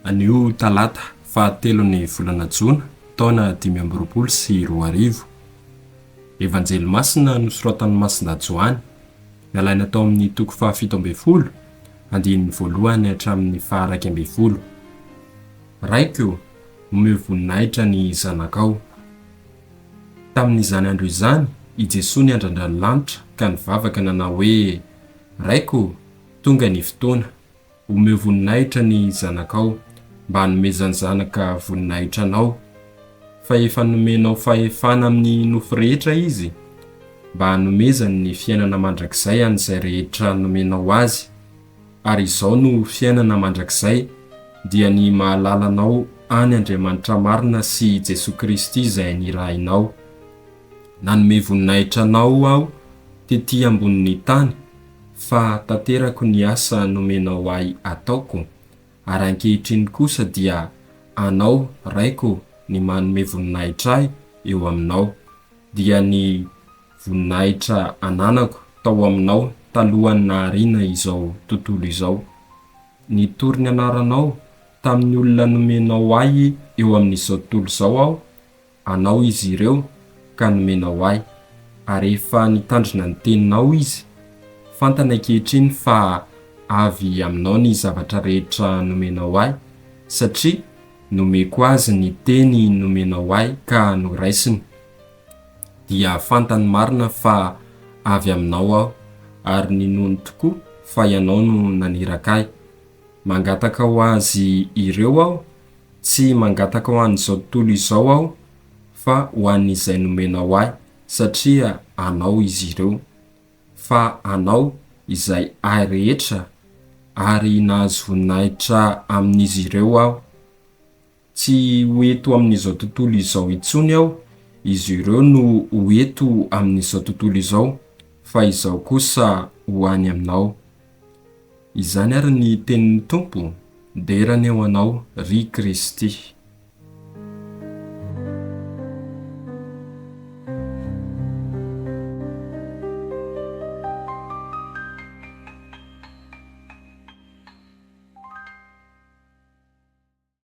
Anio Talata fahatelon'ny volana Jona taona 2024. Evanjely Masina nosoratan'i Masina Joany, nalaina tao amin'ny toko fahafito ambin'ny folo, andin'ny voalohany hatramin'ny faha 12. Raiko, omeo voninahitra ny Zanakao. Tamin'izany andro izany, i Jesoa niandrandra ny lanitra ka nivavaka nanao hoe: Raiko, tonga ny fotoana, omeo voninahitra ny Zanakao, mba hanomezan'ny Zanaka voninahitra anao. Fahefana nomenao fahefana amin'ny nofo rehetra izy, mba hanomezany ny fiainana mandrakizay an'izay rehetra nomenao azy. Ary izao no fiainana mandrakizay, dia ny mahalalanao any Andriamanitra marina sy Jesoa Kristy izay nirahinao. Nanome voninahitra anao aho tetỳ ambonin'ny tany, fa tanterako ny asa nomenao ahy ataoko. Ary ankehitriny kosa dia anao, Raiko, ny manome voninahitra ahy eo aminao. Dia ny voninahitra ananako tao aminao talohan'ny naharina izao tontolo izao. Nitory ny anaranao tamin'ny olona nomenao ahy eo amin'izao tontolo izao aho, anao izy ireo ka nomenao ahy. Ary efa nitandrina ny teninao izy, fantana ankehitriny fa avy aminao ny zavatra rehetra nomenao ahy, satria nomeko azy ny teny nomenao ahy ka noraisiny. Dia fantany marina fa avy aminao aho, ary ninony tokoa fa ianao no naniraka ahy. Mangataka ho azy ireo aho, tsy mangataka ho an'izao tontolo izao aho, fa ho an'izay nomenao ahy, satria anao izy ireo. Fa anao izay ahy rehetra, ary nahazo voninahitra amin'izy ireo aho. Tsy hoeto amin'izao tontolo izao intsony aho, izy ireo no hoeto amin'izao tontolo izao, fa izao kosa ho any aminao. Izany ary ny tenin'ny Tompo, derany eo anao ry Kristy.